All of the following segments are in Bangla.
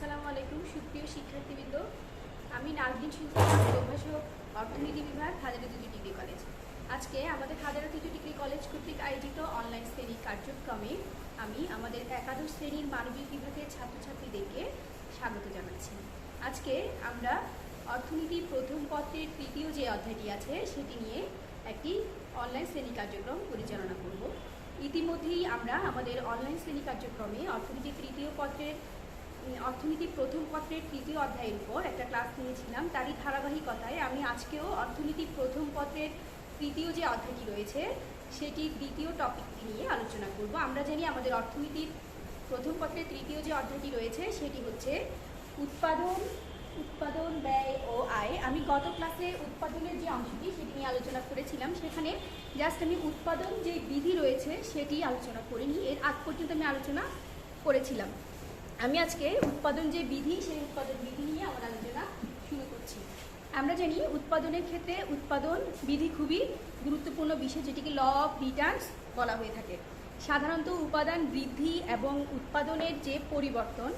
আসসালামু আলাইকুম সুপ্রিয় শিক্ষার্থীবৃন্দ। আমি নাজনীন সুলতানা, প্রভাষক, অর্থনীতি বিভাগ, হাজারদুয়ারি ডিগ্রি কলেজ। আজকে আমাদের হাজারদুয়ারি ডিগ্রি কলেজ কর্তৃক আয়োজিত অনলাইন শ্রেণী কার্যক্রমে আমি আমাদের একাদশ শ্রেণীর মানবিক বিভাগের ছাত্রছাত্রীদেরকে স্বাগত জানাচ্ছি। আজকে আমরা অর্থনীতি প্রথম পত্রের তৃতীয় যে অধ্যায়টি আছে সেটি নিয়ে একটি অনলাইন শ্রেণী কার্যক্রম পরিচালনা করব। ইতিমধ্যেই আমরা আমাদের অনলাইন শ্রেণী কার্যক্রমে অর্থনীতি প্রথম পত্রের তৃতীয় অধ্যায়ের উপর একটা ক্লাস নিয়েছিলাম। তারই ধারাবাহিকতায় আমি আজকেও অর্থনীতি প্রথম পত্রের তৃতীয় যে অধ্যায়টি রয়েছে সেটির দ্বিতীয় টপিকটি নিয়ে আলোচনা করব। আমরা জানি আমাদের অর্থনীতির প্রথম পত্রের তৃতীয় যে অধ্যায়টি রয়েছে সেটি হচ্ছে উৎপাদন, ব্যয় ও আয়। আমি গত ক্লাসে উৎপাদনের যে অংশটি সেটি নিয়ে আলোচনা করেছিলাম। সেখানে জাস্ট আমি উৎপাদন যে বিধি রয়েছে সেটি আলোচনা করিনি, এর আগ পর্যন্ত আমি আলোচনা করেছিলাম। আমি আজকে উৎপাদন যে বিধি সেই উৎপাদন বিধি নিয়ে আমার আলোচনা শুরু করছি। আমরা জানি উৎপাদনের ক্ষেত্রে উৎপাদন বিধি খুবই গুরুত্বপূর্ণ বিষয়, যেটিকে ল অফ রিটার্নস বলা হয়ে থাকে। সাধারণত উপাদান বৃদ্ধি এবং উৎপাদনের যে পরিবর্তন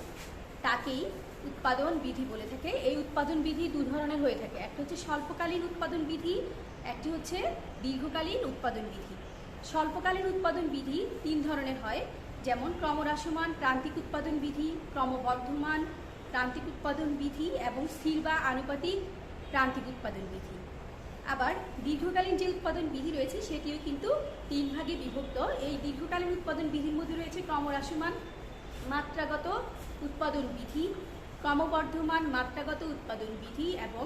তাকেই উৎপাদন বিধি বলে থাকে। এই উৎপাদন বিধি দু ধরনের হয়ে থাকে, একটা হচ্ছে স্বল্পকালীন উৎপাদন বিধি, একটি হচ্ছে দীর্ঘকালীন উৎপাদন বিধি। স্বল্পকালীন উৎপাদন বিধি তিন ধরনের হয়, যেমন ক্রমহ্রাসমান প্রান্তিক উৎপাদন বিধি, ক্রমবর্ধমান প্রান্তিক উৎপাদন বিধি এবং স্থির বা আনুপাতিক প্রান্তিক উৎপাদন বিধি। আবার দীর্ঘকালীন যে উৎপাদন বিধি রয়েছে সেটিও কিন্তু তিন ভাগে বিভক্ত। এই দীর্ঘকালীন উৎপাদন বিধির মধ্যে রয়েছে ক্রমহ্রাসমান মাত্রাগত উৎপাদন বিধি, ক্রমবর্ধমান মাত্রাগত উৎপাদন বিধি এবং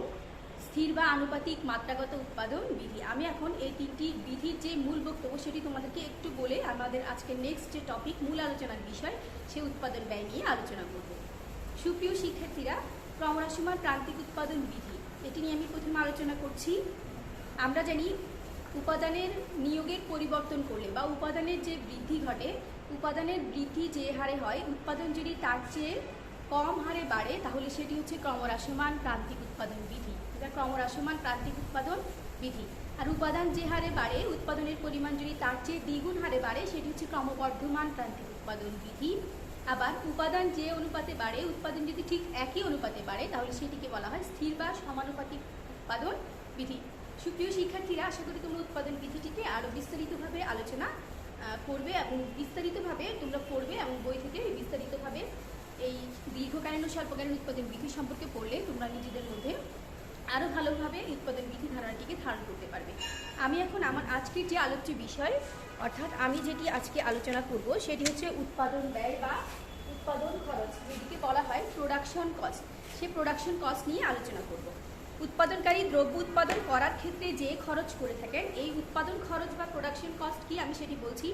স্থির বা আনুপাতিক মাত্রাগত উৎপাদন বিধি। আমি এখন এই তিনটি বিধির যে মূল বক্তব্য সেটি তোমাদেরকে একটু বলে আমাদের আজকের নেক্সট যে টপিক, মূল আলোচনার বিষয়, সে উৎপাদন ব্যয় নিয়ে আলোচনা করব। সুপ্রিয় শিক্ষার্থীরা, ক্রমহ্রাসমান প্রান্তিক উৎপাদন বিধি এটি নিয়ে আমি প্রথমে আলোচনা করছি। আমরা জানি উপাদানের নিয়োগের পরিবর্তন করলে বা উপাদানের যে বৃদ্ধি ঘটে, উপাদানের বৃদ্ধি যে হারে হয়, উৎপাদন যদি তার চেয়ে কম হারে বাড়ে তাহলে সেটি হচ্ছে ক্রমহ্রাসমান প্রান্তিক উৎপাদন বিধি। এটা ক্রমহ্রাসমান প্রান্তিক উৎপাদন বিধি। আর উপাদান যে হারে বাড়ে, উৎপাদনের পরিমাণ যদি তার চেয়ে দ্বিগুণ হারে বাড়ে সেটি হচ্ছে ক্রমবর্ধমান প্রান্তিক উৎপাদন বিধি। আবার উপাদান যে অনুপাতে বাড়ে, উৎপাদন যদি ঠিক একই অনুপাতে বাড়ে তাহলে সেটিকে বলা হয় স্থির বা সমানুপাতিক উৎপাদন বিধি। সুপ্রিয় শিক্ষার্থীরা, আশা করি তোমরা উৎপাদন বিধিটিকে আরও বিস্তারিতভাবে আলোচনা করবে এবং বিস্তারিতভাবে তোমরা পড়বে এবং বই থেকে বিস্তারিতভাবে এই দীর্ঘকালীন ও স্বল্পকালীন উৎপাদন বিধি সম্পর্কে পড়লে তোমরা নিজেদের মধ্যে আরও ভালোভাবে উৎপাদন বিধি ধারণাটিকে ধারণ করতে পারবে। আমি এখন আমার আজকের যে আলোচ্য বিষয়, অর্থাৎ আমি যেটি আজকে আলোচনা করব সেটি হচ্ছে উৎপাদন ব্যয় বা উৎপাদন খরচ, যেটিকে বলা হয় প্রোডাকশন কস্ট। সেই প্রোডাকশন কস্ট নিয়ে আলোচনা করব। উৎপাদনকারী দ্রব্য উৎপাদন করার ক্ষেত্রে যে খরচ করে থাকেন, এই উৎপাদন খরচ বা প্রোডাকশন কস্ট কি আমি সেটি বলছি।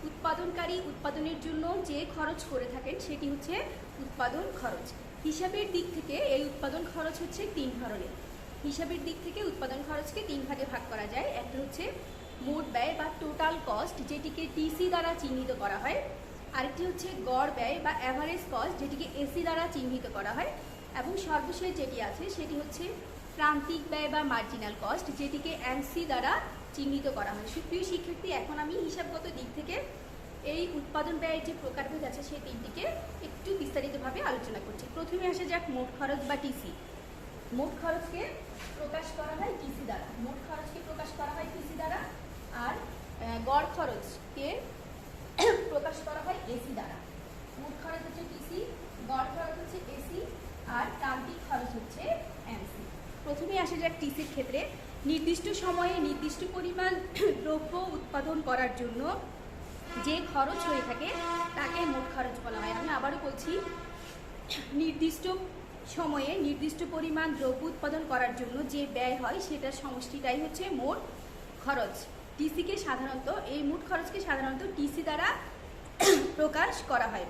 উৎপাদনকারী উৎপাদনের জন্য যে খরচ করে থাকেন সেটি হচ্ছে উৎপাদন খরচ। হিসাবের দিক থেকে এই উৎপাদন খরচ হচ্ছে তিন ধরনের। হিসাবের দিক থেকে উৎপাদন খরচকে তিন ভাগে ভাগ করা যায়। একটা হচ্ছে মোট ব্যয় বা টোটাল কস্ট, যেটিকে টিসি দ্বারা চিহ্নিত করা হয়। আরেকটি হচ্ছে গড় ব্যয় বা অ্যাভারেজ কস্ট, যেটিকে এসি দ্বারা চিহ্নিত করা হয়। এবং সর্বশেষ যেটি আছে সেটি হচ্ছে প্রান্তিক ব্যয় বা মার্জিনাল কস্ট, যেটিকে এনসি দ্বারা চিহ্নিত করা হয়। সুপ্রিয় শিক্ষার্থী, এখন আমি হিসাবগত দিক থেকে এই উৎপাদন ব্যয়ের যে প্রকারভেদ আছে সেই তিনটিকে একটু বিস্তারিতভাবে আলোচনা করছি। প্রথমে আসা যাক মোট খরচ বা টিসি। মোট খরচকে প্রকাশ করা হয় টিসি দ্বারা। মোট খরচকে প্রকাশ করা হয় টিসি দ্বারা। আর গড় খরচকে প্রকাশ করা হয় এসি দ্বারা। মোট খরচ হচ্ছে টিসি, গড় খরচ হচ্ছে এসি, আর প্রান্তিক খরচ হচ্ছে এনসি। প্রথমে আসা যাক টিসির ক্ষেত্রে। নির্দিষ্ট সময়ে নির্দিষ্ট পরিমাণ দ্রব্য উৎপাদন করার জন্য যে খরচ হয়ে থাকে তাকে মোট খরচ বলা হয়। আমি আবারও বলছি, নির্দিষ্ট সময়ে নির্দিষ্ট পরিমাণ দ্রব্য উৎপাদন করার জন্য যে ব্যয় হয় সেটার সমষ্টিটাই হচ্ছে মোট খরচ। টিসিকে সাধারণত, এই মোট খরচকে সাধারণত টিসি দ্বারা প্রকাশ করা হয়।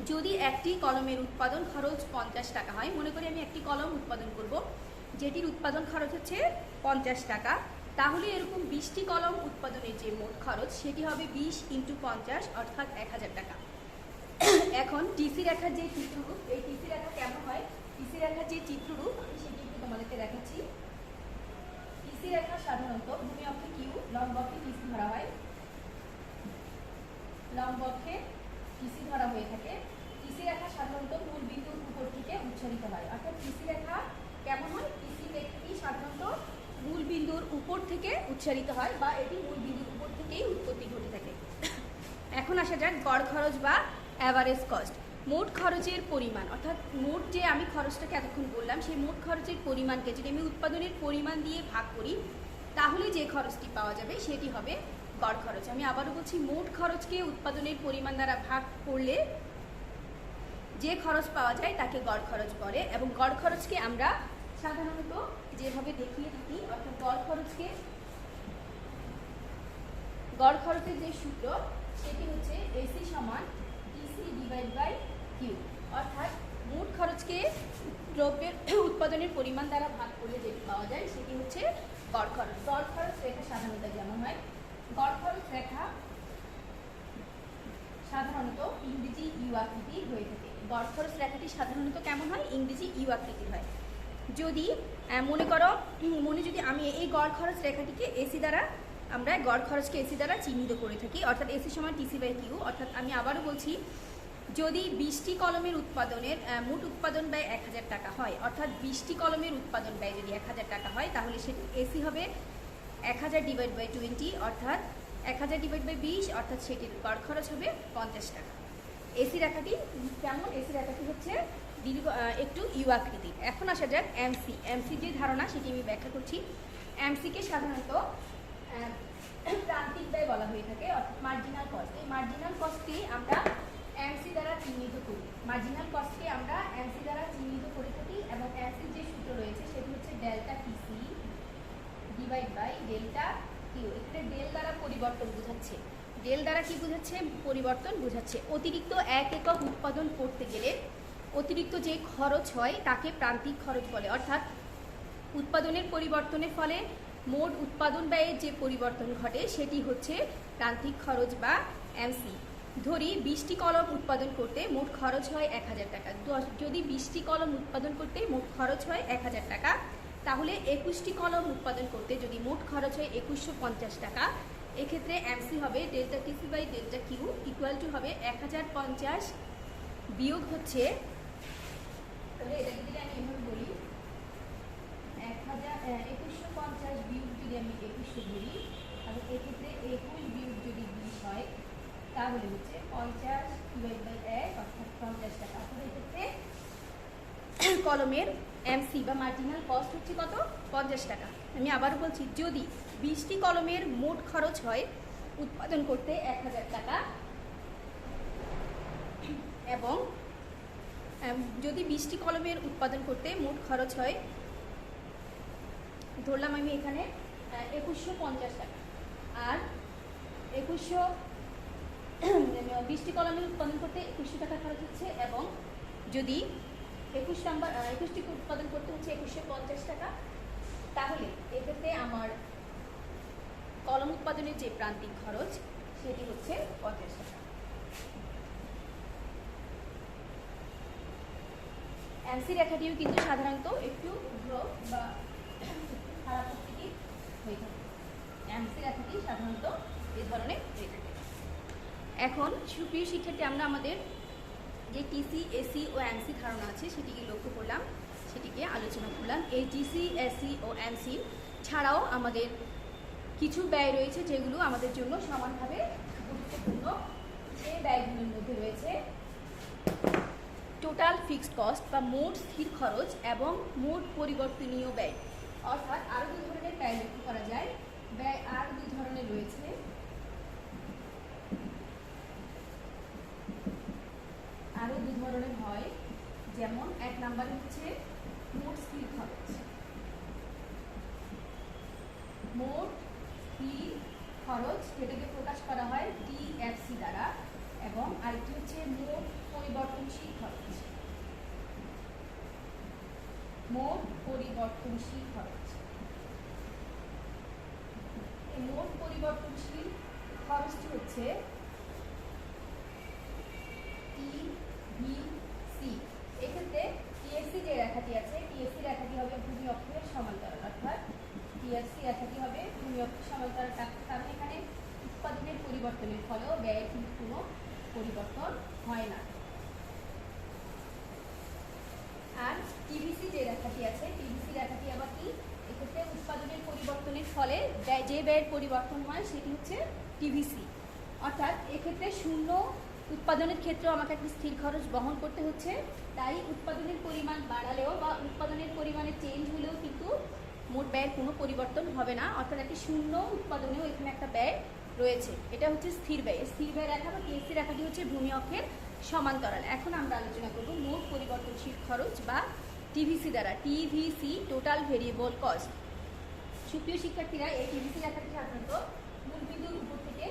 যদি একটি কলমের উৎপাদন খরচ 50 টাকা হয়, মনে করি আমি একটি কলম উৎপাদন করব যেটির উৎপাদন খরচ হচ্ছে 50 টাকা, তাহলে এরকম 20টি কলম উৎপাদনের যে মোট খরচ সেটি হবে 20 × 50 অর্থাৎ 1000 টাকা। এখন টিসি রেখার যে চিত্ররূপ, এই টিসি রেখা কেমন হয়, টিসি রেখার যে চিত্ররূপ আমি সেটি একটু তোমাদেরকে দেখাচ্ছি। টিসি রেখা সাধারণত ভূমি অক্ষে কিউ, লম্ব অক্ষে টিসি ধরা হয়, লম্ব অক্ষে টিসি ধরা হয়ে থাকে। টিসি রেখা সাধারণত মূল বিন্দুর উপর উচ্চারিত হয়। অর্থাৎ টিসি রেখা কেমন হয়? টিসি রেখাটি সাধারণত মূল বিন্দুর উপর থেকে উচ্চারিত হয় বা এটি মূল বিন্দুর উপর থেকেই উৎপত্তি ঘটে থাকে। এখন আসা যাক গড় খরচ বা অ্যাভারেজ কস্ট। মোট খরচের পরিমাণ, অর্থাৎ মোট যে আমি খরচটাকে এতক্ষণ বললাম সেই মোট খরচের পরিমাণকে যদি আমি উৎপাদনের পরিমাণ দিয়ে ভাগ করি তাহলে যে খরচটি পাওয়া যাবে সেটি হবে গড় খরচ। আমি আবারও বলছি, মোট খরচকে উৎপাদনের পরিমাণ দ্বারা ভাগ করলে যে খরচ পাওয়া যায় তাকে গড় খরচ বলে। এবং গড় খরচকে আমরা সাধারণত যেভাবে দেখিয়ে থাকি, অর্থাৎ গড় খরচের যে সূত্র সেটি হচ্ছে এসি সমান টিসি ডিভাইড বাই কিউ। অর্থাৎ মোট খরচকে দ্রব্যের উৎপাদনের পরিমাণ দ্বারা ভাগ করলে যেটি পাওয়া যায় সেটি হচ্ছে গড় খরচ। গড় খরচ রেখা সাধারণত যেমন হয়, গড় খরচ রেখা সাধারণত ইংরেজি ইউ আকৃতির হয়ে থাকে। গড় খরচ রেখাটি সাধারণত কেমন হয়? ইংরেজি ইউ আকৃতির হয়। যদি যদি আমি এই গড় খরচ রেখাটিকে এসি দ্বারা, আমরা গড় খরচকে এসি দ্বারা চিহ্নিত করে থাকি, অর্থাৎ এসি সমান টিসি বাই কিউ। অর্থাৎ আমি আবারও বলছি, যদি 20টি কলমের উৎপাদনের মোট উৎপাদন ব্যয় 1000 টাকা হয়, অর্থাৎ 20টি কলমের উৎপাদন ব্যয় যদি 1000 টাকা হয় তাহলে সেটি এসি হবে 1000 ডিভাইড বাই 20, অর্থাৎ 1000 ডিভাইড বাই 20, অর্থাৎ সেটির গড় খরচ হবে 50 টাকা। এসি রেখাটি কেমন? এসি রেখাটি হচ্ছে দীর্ঘ একটু ইউ আকৃতির। এখন আসা যাক এমসি। এমসি যে ধারণা সেটি আমি ব্যাখ্যা করছি। এমসিকে সাধারণত প্রান্তিক ব্যয় বলা হয়ে থাকে, অর্থাৎ মার্জিনাল কস্ট। এই মার্জিনাল কস্টকে আমরা এমসি দ্বারা চিহ্নিত করি। মার্জিনাল কস্টকে আমরা এমসি দ্বারা চিহ্নিত করে থাকি এবং এমসির যে সূত্র রয়েছে সেটি হচ্ছে delta TC divide by delta Q. এখানে ডেল দ্বারা পরিবর্তন বোঝাচ্ছে। ডেল দ্বারা কি বোঝাচ্ছে? পরিবর্তন বোঝাচ্ছে। অতিরিক্ত 1 একক উৎপাদন করতে গেলে অতিরিক্ত যে খরচ হয় তাকে প্রান্তিক খরচ বলে। অর্থাৎ উৎপাদনের পরিবর্তনের ফলে মোট উৎপাদন ব্যয়ের যে পরিবর্তন ঘটে সেটি হচ্ছে প্রান্তিক খরচ বা এমসি। ধরি 20টি কলম উৎপাদন করতে মোট খরচ হয় 1000 টাকা। যদি 20টি কলম উৎপাদন করতে মোট খরচ হয় 1000 টাকা, তাহলে 21টি কলম উৎপাদন করতে যদি মোট খরচ হয় 2150 টাকা, এক্ষেত্রে এমসি হবে delta TC by delta Q equal to হবে 1050 বিয়োগ হচ্ছে, তাহলে এটাকে যদি আমি এভাবে বলি 2150 বিয়োগ যদি আমি 2100 ধরি, তাহলে এক্ষেত্রে 21 বিয়োগ যদি 20 হয় তাহলে হচ্ছে 50 ডিভাইড বাই 1, অর্থাৎ 50 টাকা। তাহলে এক্ষেত্রে কলমের এমসি বা মার্জিনাল কস্ট হচ্ছে কত? 50 টাকা। আমি আবার বলছি, যদি 20টি কলমের মোট খরচ হয় উৎপাদন করতে 1000 টাকা এবং যদি 20টি কলমের উৎপাদন করতে মোট খরচ হয়, ধরলাম আমি এখানে 2150 টাকা, আর 20টি কলমের উৎপাদন করতে 2100 টাকা খরচ হচ্ছে, এবং যদি 21টি উৎপাদন করতে হচ্ছে 2150 টাকা, তাহলে এক্ষেত্রে আমার কলম উৎপাদনের যে প্রান্তিক খরচ সেটি হচ্ছে 50 টাকা। এমসি রেখাটিও কিন্তু সাধারণত একটু উগ্র বা খারাপ প্রকৃতির হয়ে থাকে। এমসি রেখাটি সাধারণত এই ধরনের হয়ে থাকে। এখন সুপ্রিয় শিক্ষার্থী, আমরা আমাদের যে টিসি, এসি ও এমসি ধারণা আছে সেটিকে লক্ষ্য করলাম, সেটিকে আলোচনা করলাম। এই টিসি, এসি ও এমসি ছাড়াও আমাদের কিছু ব্যয় রয়েছে যেগুলো আমাদের জন্য সমানভাবে গুরুত্বপূর্ণ। যে ব্যয়গুলোর মধ্যে রয়েছে টোটাল ফিক্সড কস্ট বা মোট স্থির খরচ এবং মোট পরিবর্তনীয় ব্যয়। অর্থাৎ আরও দুই ধরনের ব্যয় লক্ষ্য করা যায়। ব্যয় আর দুই ধরনের রয়েছে। আরও দুই ধরনের হয়, যেমন এক নাম্বারে হচ্ছে মোট স্থির খরচ। মোট স্থির খরচ যেটাকে প্রকাশ করা হয় টিএফসি দ্বারা, এবং আরেকটি হচ্ছে মোট পরিবর্তনশীল খরচ। মোট পরিবর্তনশীল খরচ। এই মোট পরিবর্তনশীল খরচটি হচ্ছে টিভিসি। এক্ষেত্রে টিএফসি যে রেখাটি আছে, টিএফসি রেখাটি হবে ভূমি অক্ষের সমান্তরাল, অর্থাৎ টিএফসি রেখাটি হবে ভূমি অক্ষের সমান্তরাল। কারণ এখানে উৎপাদনের পরিবর্তনের ফলেও ব্যয়ের কিন্তু কোনো পরিবর্তন হয় না। আর টিভিসি যে রেখাটি আছে, টিভিসি রেখাটি আবার কি, এক্ষেত্রে উৎপাদনের পরিবর্তনের ফলে যে ব্যয়ের পরিবর্তন হয় সেটি হচ্ছে টিভিসি। অর্থাৎ এক্ষেত্রে শূন্য উৎপাদনের ক্ষেত্রেও আমাকে একটা স্থির খরচ বহন করতে হচ্ছে, তাই উৎপাদনের পরিমাণ বাড়ালেও বা উৎপাদনের পরিমাণে চেঞ্জ হলেও কিন্তু মোট ব্যয়ের কোনো পরিবর্তন হবে না। অর্থাৎ একটি শূন্য উৎপাদনেও এখানে একটা ব্যয় রয়েছে, এটা হচ্ছে স্থির ব্যয়। স্থির ব্যয় রেখা বা টিএসসি রেখাটি হচ্ছে ভূমি অক্ষের সমান্তরাল। এখন আমরা আলোচনা করব মোট পরিবর্তনশীল খরচ বা টিভিসি দ্বারা, টিভিসি টোটাল ভেরিয়েবল কস্ট। সুপ্রিয় শিক্ষার্থীরা, এই টিভিসি রেখাটি সাধারণত মূল বিন্দুর উপর থেকে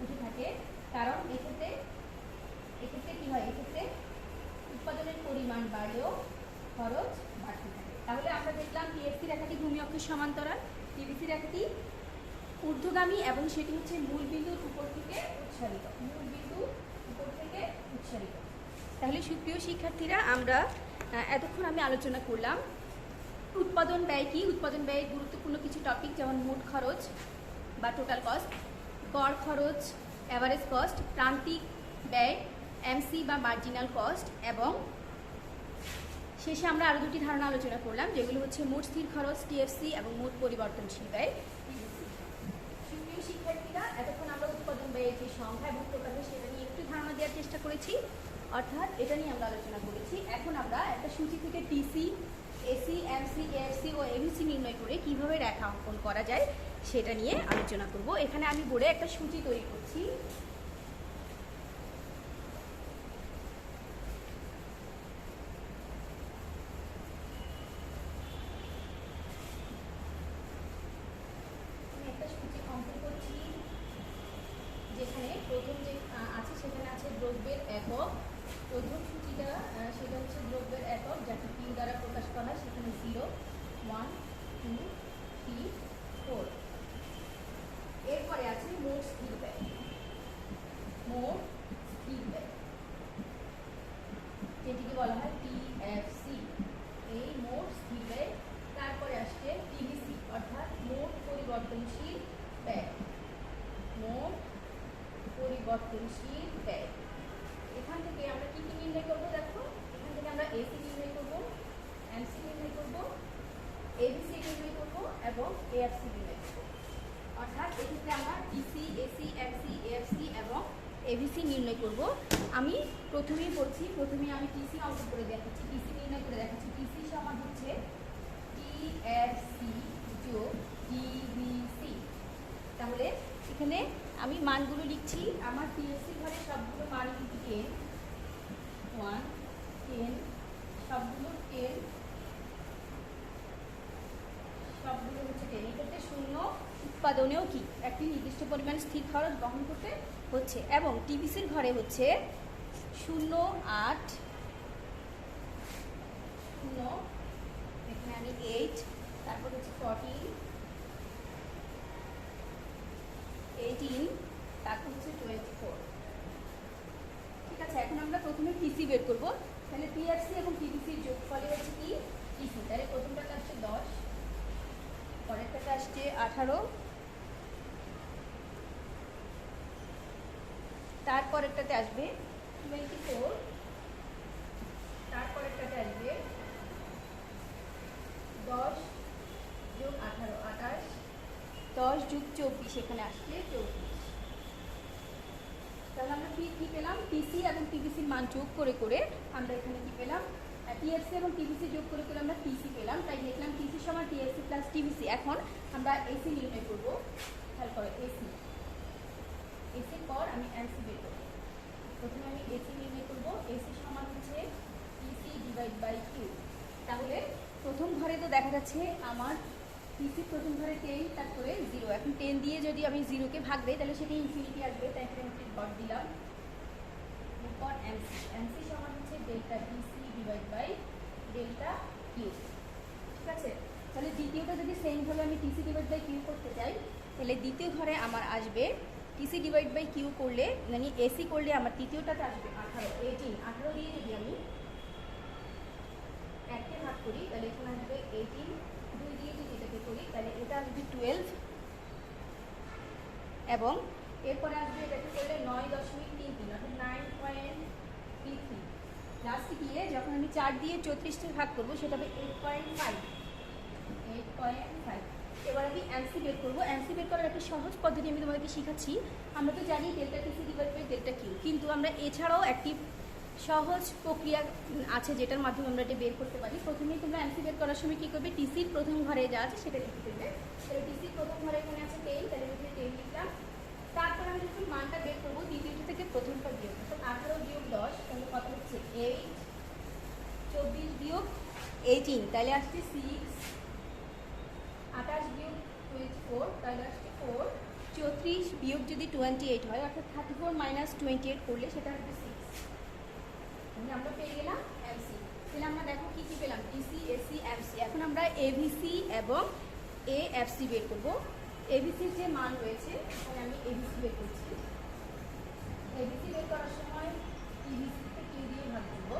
উঠে থাকে, কারণ এক্ষেত্রে কি হয়, এক্ষেত্রে উৎপাদনের পরিমাণ বাড়লেও খরচ বাড়তে থাকে। তাহলে আমরা দেখলাম টিএসসি রেখাটি ভূমি অক্ষের সমান্তরাল, টিভিসি রেখাটি ঊর্ধ্বগামী এবং সেটি হচ্ছে মূল বিন্দুর উপর থেকে উৎসারিত, মূল বিন্দুর উপর থেকে উৎসারিত। তাহলে সুপ্রিয় শিক্ষার্থীরা, আমরা এতক্ষণ আমি আলোচনা করলাম উৎপাদন ব্যয় কি, উৎপাদন ব্যয়ের গুরুত্বপূর্ণ কিছু টপিক, যেমন মোট খরচ বা টোটাল কস্ট, গড় খরচ, অ্যাভারেজ কস্ট, প্রান্তিক ব্যয়, এমসি বা মার্জিনাল কস্ট, এবং শেষে আমরা আরও দুটি ধারণা আলোচনা করলাম, যেগুলো হচ্ছে মোট স্থির খরচ টিএফসি এবং মোট পরিবর্তনশীল ব্যয়। সুপ্রিয় শিক্ষার্থীরা, এতক্ষণ আমরা উৎপাদন ব্যয়ের যে সংখ্যা এবং প্রকাশ সেটা নিয়ে একটু ধারণা দেওয়ার চেষ্টা করেছি, অর্থাৎ এটা নিয়ে আমরা আলোচনা করেছি। এখন আমরা একটা সূচি থেকে টিসি, এসি, এমসি, এএফসি ও এভিসি নির্ণয় করে কিভাবে রেখা অঙ্কন করা যায় সেটা নিয়ে আলোচনা করব। এখানে আমি বোর্ডে একটা সূচি তৈরি করছি। যেখানে প্রথম যে আছে সেখানে আছে দ্রব্যের একক, প্রথম সূচিটা সেটা হচ্ছে দ্রব্যের একক, যাকে কিউ দ্বারা প্রকাশ করা হয়। সেখানে 0, 1, 2, 3, 4। এরপরে আছে মোট স্থির ব্যয়, মোট স্থির ব্যয় যেটিকে বলা হয় টিএফসি, এই মোট স্থির ব্যয়। তারপরে আসছে টিভিসি, অর্থাৎ মোট পরিবর্তনশীল ব্যয়, মোট পরিবর্তনশীল ব্যয়। এখান থেকে আমরা কি কি নির্ণয় করবো, দেখো এখান থেকে আমরা এসি নির্ণয় করব, এমসি নির্ণয় করব, এবিসি নির্ণয় করব এবং এএফসি নির্ণয় করব। অর্থাৎ এক্ষেত্রে আমরা টিসি, এসি, এমসি, এএফসি এবং এবিসি নির্ণয় করব। আমি প্রথমেই বলছি, প্রথমে আমি টিসি অঙ্কন করে দেখাচ্ছি, টিসি নির্ণয় করে দেখাচ্ছি। টিসি সমান হচ্ছে টিএফসি যোগ টিভিসি। তাহলে এখানে আমি মানগুলো লিখছি। আমার টিএসসি ঘরে সবগুলো মান কিন্তু 10, 1, 10, সবগুলো 10, সবগুলো হচ্ছে 10। এক্ষেত্রে শূন্য উৎপাদনেও কি একটি নির্দিষ্ট পরিমাণ স্থির খরচ বহন করতে হচ্ছে, এবং টিভিসির ঘরে হচ্ছে 0, 8, 0, এখানে আমি 8, তারপর হচ্ছে 14, 18, তারপর হচ্ছে 24। ঠিক আছে, এখন আমরা প্রথমে টিসি বের করব। তাহলে টিএফসি এবং টিভিসির যোগফলে হচ্ছে কি টিসি। তাহলে প্রথমটাতে আসছে 10, পরেরটাতে আসছে 18, তারপরেরটাতে আসবে 24, তারপরেরটাতে আসবে 10 যোগ 18, 28, 10 যোগ 24, এখানে আসছে 24। তাহলে আমরা কি পেলাম, টিসি এবং টিভিসির মান যোগ করে করে আমরা এখানে কি পেলাম, টিএফসি এবং টিভিসি যোগ করে করে আমরা টিসি পেলাম। তাই লিখলাম টিসি সমান টিএফসি প্লাস টিভিসি। এখন আমরা এসি নির্ণয় করব। খেয়াল করো, এসির পর আমি এমসি বের করব। প্রথমে আমি এসি নির্ণয় করব। এসি সমান হচ্ছে টিসি ডিভাইড বাই কিউ। তাহলে প্রথম ঘরে তো দেখা যাচ্ছে আমার টিসি প্রথম ঘরে 10, তারপরে 0। এখন 10 দিয়ে যদি আমি 0-কে ভাগ দিই তাহলে সেটি ইনফিনিটি আসবে, তাই এখানে ডট দিলাম। এরপর এমসি সমান হচ্ছে delta TC divide by delta Q. ঠিক আছে, তাহলে দ্বিতীয়টা যদি সেমভাবে আমি টিসি ডিভাইড বাই কিউ করতে চাই, তাহলে দ্বিতীয় ঘরে আমার আসবে টিসি ডিভাইড বাই কিউ করলে, মানে এসি করলে আমার তৃতীয়টাতে আসবে 18, 18 দিয়ে যদি আমি 1-কে ভাগ করি তাহলে এখানে আসবে 18, 2 দিয়ে যদি এটাকে করি তাহলে এটা আসবে 12, এবং এরপরে আসবে এটাকে করলে 9.33, অর্থাৎ 9.33, লাস্টে গিয়ে যখন আমি 4 দিয়ে 34টা ভাগ করবো সেটা হবে 8.5। এবার আমি এমসি বের করবো। এমসি বের করার একটা সহজ পদ্ধতি আমি তোমাদেরকে শেখাচ্ছি। আমরা তো জানি delta TC divide by delta Q, কিন্তু আমরা এছাড়াও একটি সহজ প্রক্রিয়া আছে যেটার মাধ্যমে আমরা এটা বের করতে পারি। প্রথমেই তোমরা এমসি বের করার সময় কী করবে, টিসির প্রথম ঘরে যা আছে সেটা লিখে দেবে। তাহলে টিসির প্রথম ঘরে এখানে আছে 10, তাহলে এখানে 10 লিখলাম। তারপর আমি যখন মানটা বের করবো দ্বিতীয়টি থেকে প্রথমটা বিয়োগ, অর্থাৎ 18 বিয়োগ 10, তাহলে কত হচ্ছে 8, 24 বিয়োগ 18 তাহলে আসছে 6, 28 বিয়োগ 24 তাহলে আসছে 4, 34 বিয়োগ যদি 28 হয় অর্থাৎ 34 মাইনাস 28 করলে সেটা আসবে 6। আমরা পেয়ে গেলাম এমসি। তাহলে আমরা দেখো কি কি পেলাম, টিসি, এসি, এমসি। এখন আমরা এভিসি এবং এএফসি বের করবো। এবিসির যে মান রয়েছে এখানে আমি এবিসি বের করছি। এবিসি বের করার সময় টিবিসিকে কিউ দিয়ে ভাগ করবো,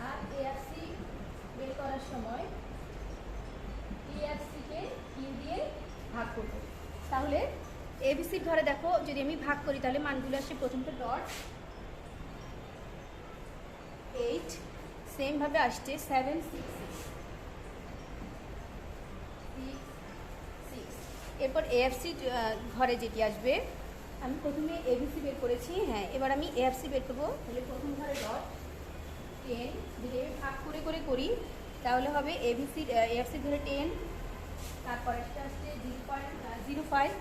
আর এএফসি বের করার সময় টিএফসিকে কিউ দিয়ে ভাগ করবো। তাহলে এবিসির ঘরে দেখো যদি আমি ভাগ করি তাহলে মানগুলো আসছে প্রথমটা ডট 8, সেমভাবে আসছে 7, 6, 6। এরপর এএফসি ঘরে যেটি আসবে, আমি প্রথমে এবিসি বের করেছি, হ্যাঁ এবার আমি এএফসি বের করবো। তাহলে প্রথম ঘরে ডট 10, যদি আমি ভাগ করে করে করি তাহলে হবে এএফসি ধরে 10, তারপর একটা আসছে 0.05,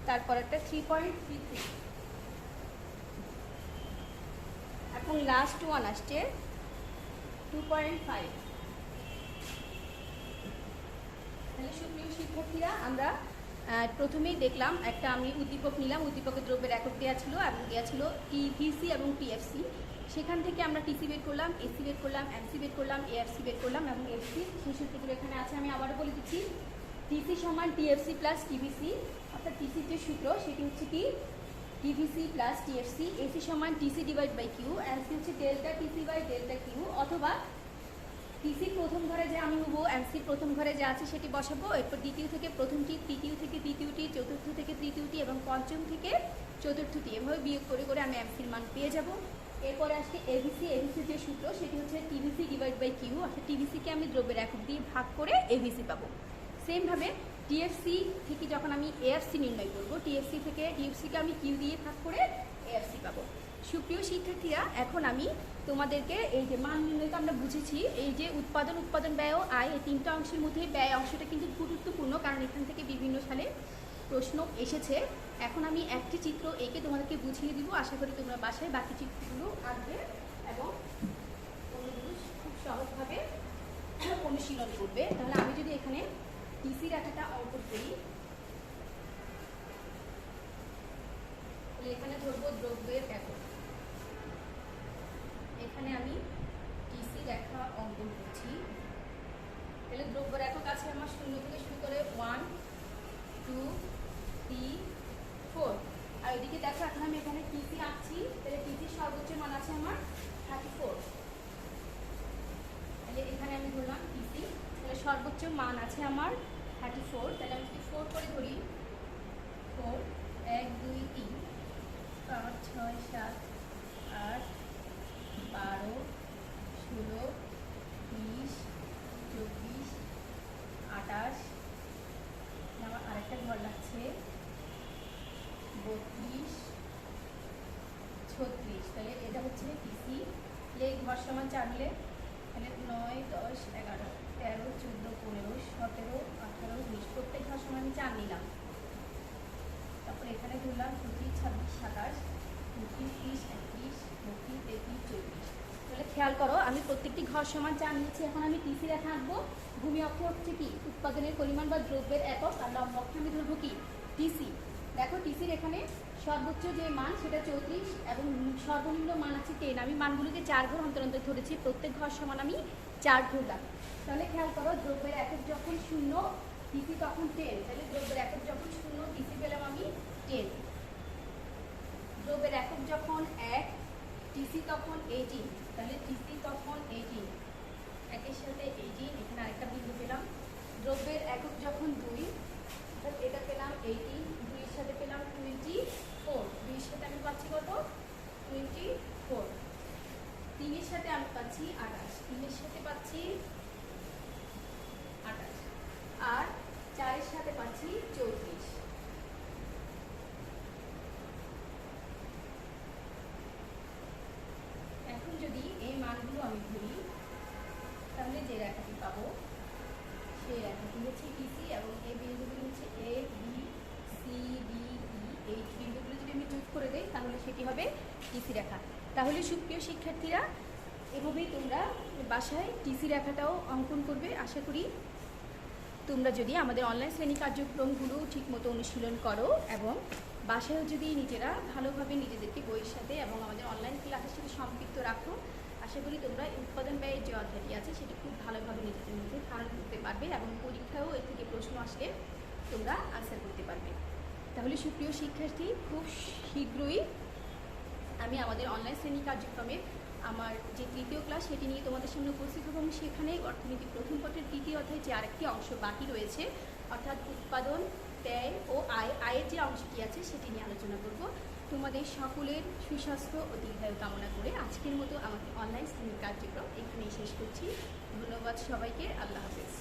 তারপর একটা 3.33, এখন লাস্ট ওয়ান আসছে 2.5। তাহলে সুপ্রিয় শিক্ষার্থীরা, আমরা প্রথমেই দেখলাম একটা আমি উদ্দীপক নিলাম, উদ্দীপকের দ্রব্যের একক দেওয়া ছিল এবং দেওয়া ছিল টিভিসি এবং টিএফসি। সেখান থেকে আমরা টিসি বের করলাম, এসি বের করলাম, এমসি বের করলাম, এএফসি বের করলাম এবং এফসি। সেই সূত্রগুলো এখানে আছে, আমি আবারও বলে দিচ্ছি। টিসি সমান টিএফসি প্লাস টিভিসি, অর্থাৎ টিসির যে সূত্র সেটি হচ্ছে কি টিভিসি প্লাস টিএফসি। এসি সমান TC divide by Q, MC হচ্ছে delta TC by delta Q, অথবা টিসির প্রথম ঘরে যে আমি নেবো এমসির প্রথম ঘরে যা আছে সেটি বসাবো। এরপর দ্বিতীয় থেকে প্রথমটি, তৃতীয় থেকে দ্বিতীয়টি, চতুর্থ থেকে তৃতীয়টি এবং পঞ্চম থেকে চতুর্থটি, এভাবে বিয়োগ করে করে আমি এমসির মান পেয়ে যাব। এরপরে আসছে এভিসি। এভিসির যে সূত্র সেটি হচ্ছে টিভিসি ডিভাইড বাই কিউ, অর্থাৎ টিভিসিকে আমি দ্রব্যের একক দিয়ে ভাগ করে এভিসি পাবো। সেমভাবে টিএফসি থেকে যখন আমি এএফসি নির্ণয় করবো, টিএফসিকে আমি কিউ দিয়ে ভাগ করে এএফসি পাবো। সুপ্রিয় শিক্ষার্থীরা, এখন আমি তোমাদেরকে এই যে মান নির্ণয়টা আমরা বুঝেছি, এই যে উৎপাদন, উৎপাদন ব্যয় ও আয়, এই তিনটা অংশের মধ্যে ব্যয় অংশটা কিন্তু গুরুত্বপূর্ণ, কারণ এখান থেকে বিভিন্ন সালে প্রশ্ন এসেছে। এখন আমি একটি চিত্র এঁকে তোমাদেরকে বুঝিয়ে দিব, আশা করি তোমরা বাসায় বাকি চিত্রগুলো আঁকবে এবং অন্যগুলো খুব সহজভাবে অনুশীলন করবে। তাহলে আমি যদি এখানে টিসি রেখাটা অঙ্কন করি, তাহলে এখানে ধরবো দ্রব্যের একক, এখানে আমি টিসি রেখা অঙ্কন করছি। তাহলে দ্রব্যের একক আছে আমার 0 থেকে শুরু করে 1, 2, 3, 4, আর ওইদিকে দেখো এখন আমি এখানে টিসি আঁকছি। তাহলে টিসির সর্বোচ্চ মান আছে আমার 34। তাহলে এখানে আমি ধরলাম টিসি, তাহলে সর্বোচ্চ মান আছে আমার 34। তাহলে আমি যদি 4 করে ধরি, 4, 1, 2, 3, 5, 6, 7, 8, 12, 16, 20, 24, 28, আমার আরেকটা ঘর লাগছে 32, 36। তাহলে এটা হচ্ছে টিসি। এই ঘর সমান 4 হলে তাহলে 9, 10, 11, 13, 14, 15, 17, 18, 20, প্রত্যেক ঘর সমান আমি 4 নিলাম। তারপর এখানে ধরলাম 25, 26, 27, 29, 30, 31, 32, 33, 34। তাহলে খেয়াল করো, আমি প্রত্যেকটি ঘর সমান 4 নিয়েছি। এখন আমি টিসি রেখা আঁকবো। ভূমি অক্ষ হচ্ছে কি উৎপাদনের পরিমাণ বা দ্রব্যের একক, আর লম্ব অক্ষে আমি ধরবো কি টিসি। দেখো টিসির এখানে সর্বোচ্চ যে মান সেটা 34 এবং সর্বনিম্ন মান আছে 10। আমি মানগুলোকে 4 ঘর অন্তর অন্তর ধরেছি, প্রত্যেক ঘর সমান আমি 4 ধরলাম। তাহলে খেয়াল করো, দ্রব্যের একক যখন 0 টিসি তখন 10, তাহলে দ্রব্যের একক যখন 0 টিসি পেলাম আমি 10। দ্রব্যের একক যখন 1 টিসি তখন 18, তাহলে টিসি তখন 18, একের সাথে 18, এখানে আরেকটা বিন্দু পেলাম। দ্রব্যের একক যখন 2, এটা পেলাম 18, 2 এর সাথে পেলাম 24, 2 এর সাথে আমি পাচ্ছি কত 24, 3 এর সাথে আমি পাচ্ছি এই হচ্ছে টিসি এবং এই বিন্দুগুলি হচ্ছে A B C D E. এই বিন্দুগুলো যদি আমি যোগ করে দেই তাহলে সেটি হবে টিসি রেখা। তাহলে সুপ্রিয় শিক্ষার্থীরা, এভাবেই তোমরা বাসায় টিসি রেখাটাও অঙ্কন করবে। আশা করি তোমরা যদি আমাদের অনলাইন শ্রেণী কার্যক্রমগুলো ঠিকমতো অনুশীলন করো এবং বাসায়ও যদি নিজেরা ভালোভাবে নিজেদেরকে বইয়ের সাথে এবং আমাদের অনলাইন ক্লাসের সাথে সম্পৃক্ত রাখো, আশা করি তোমরা উৎপাদন ব্যয়ের যে অধ্যায়টি আছে সেটি খুব ভালোভাবে নিজেদের মধ্যে ধারণ করতে পারবে এবং পরীক্ষায়ও এর থেকে প্রশ্ন আসলে তোমরা আনসার করতে পারবে। তাহলে সুপ্রিয় শিক্ষার্থী, খুব শীঘ্রই আমি আমাদের অনলাইন শ্রেণী কার্যক্রমে আমার যে তৃতীয় ক্লাস সেটি নিয়ে তোমাদের সামনে উপস্থিত হব এবং সেখানে অর্থনীতি প্রথম পত্রের তৃতীয় অধ্যায়ে যে আরেকটি অংশ বাকি রয়েছে, অর্থাৎ উৎপাদন, ব্যয় ও আয়ের যে অংশটি আছে সেটি নিয়ে আলোচনা করব। তোমাদের সকলের সুস্বাস্থ্য ও দীর্ঘায়ু কামনা করে আজকের মতো আমাদের অনলাইন শ্রেণী কার্যক্রম এখানেই শেষ করছি। ধন্যবাদ সবাইকে। আল্লাহ হাফেজ।